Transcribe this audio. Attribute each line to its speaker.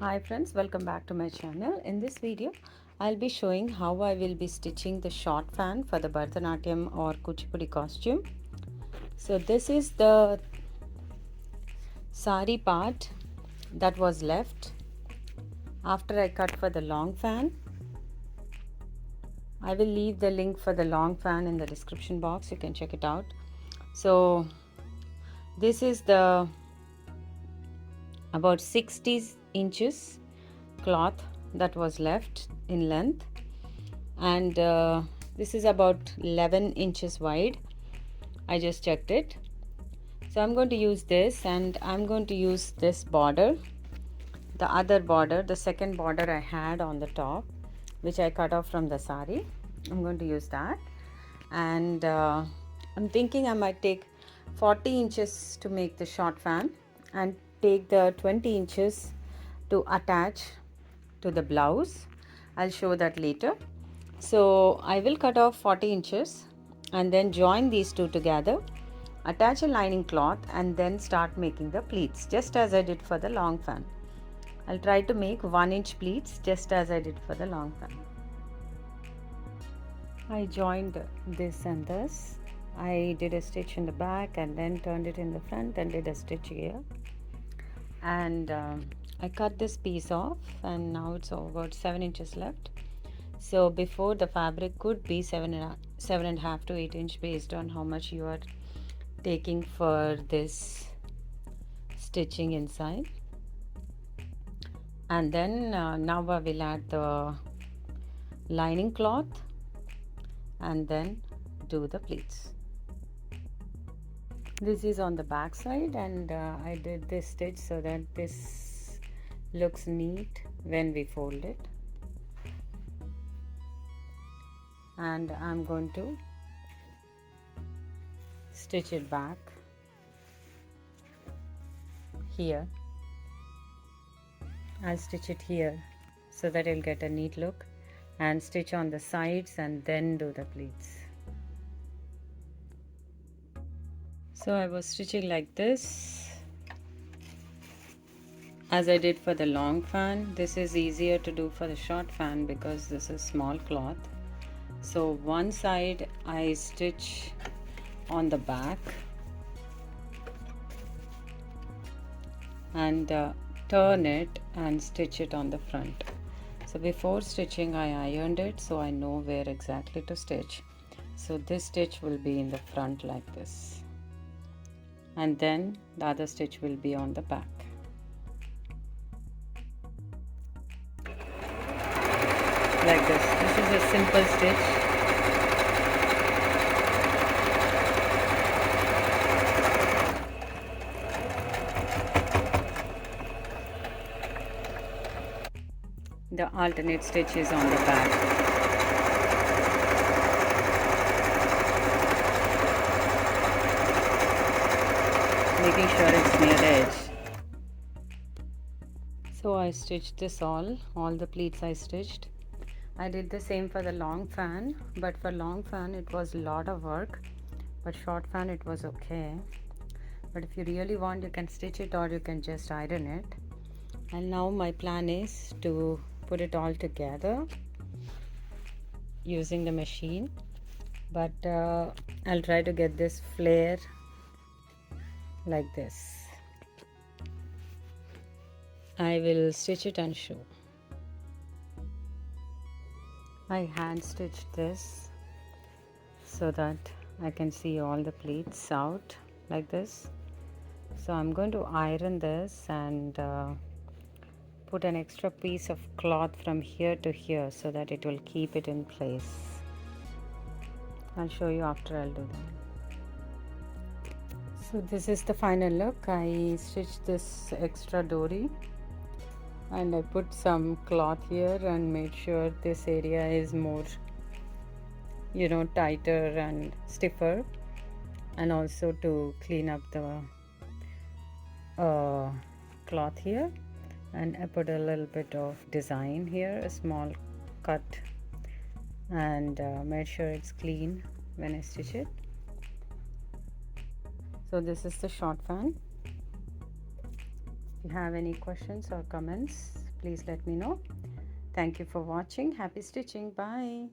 Speaker 1: Hi friends, welcome back to my channel. In this video, I'll be showing how I will be stitching the short fan for the Bharatnatyam or Kuchipudi costume. So this is the sari part that was left after I cut for the long fan. I will leave the link for the long fan in the description box. You can check it out. So this is the about 60 inches cloth that was left in length, and this is about 11 inches wide. I just checked it. So I'm going to use this, and I'm going to use this border, the other border, the second border I had on the top, which I cut off from the sari. I'm going to use that, and I'm thinking I might take 40 inches to make the short fan and take the 20 inches to attach to the blouse. I'll show that later. So I will cut off 40 inches and then join these two together, attach a lining cloth, and then start making the pleats just as I did for the long fan. I'll try to make 1-inch pleats just as I did for the long fan. I joined this and this. I did a stitch in the back and then turned it in the front and did a stitch here. And I cut this piece off, and now it's about 7 inches left. So before, the fabric could be 7.5 to 8 inch based on how much you are taking for this stitching inside. And then now I will add the lining cloth and then do the pleats. This is on the back side, and I did this stitch so that this looks neat when we fold it. And I'm going to stitch it back here. I'll stitch it here so that it'll get a neat look, and stitch on the sides and then do the pleats. So I was stitching like this as I did for the long fan. This is easier to do for the short fan because this is small cloth. So one side I stitch on the back and turn it and stitch it on the front. So before stitching I ironed it so I know where exactly to stitch. So this stitch will be in the front like this, and then the other stitch will be on the back. Like this. This is a simple stitch. The alternate stitch is on the back. Making sure it's near the edge. So I stitched this all the pleats I stitched. I did the same for the long fan, but for long fan it was a lot of work, but short fan it was okay. But if you really want, you can stitch it or you can just iron it. And now my plan is to put it all together using the machine, but I'll try to get this flare like this. I will stitch it and show. I hand stitched this so that I can see all the pleats out like this. So I'm going to iron this and put an extra piece of cloth from here to here so that it will keep it in place. I'll show you after I'll do that. So this is the final look. I stitched this extra dory and I put some cloth here and made sure this area is more, tighter and stiffer, and also to clean up the cloth here. And I put a little bit of design here, a small cut, and made sure it's clean when I stitch it. So this is the short fan. If you have any questions or comments, please let me know. Thank you for watching. Happy stitching. Bye.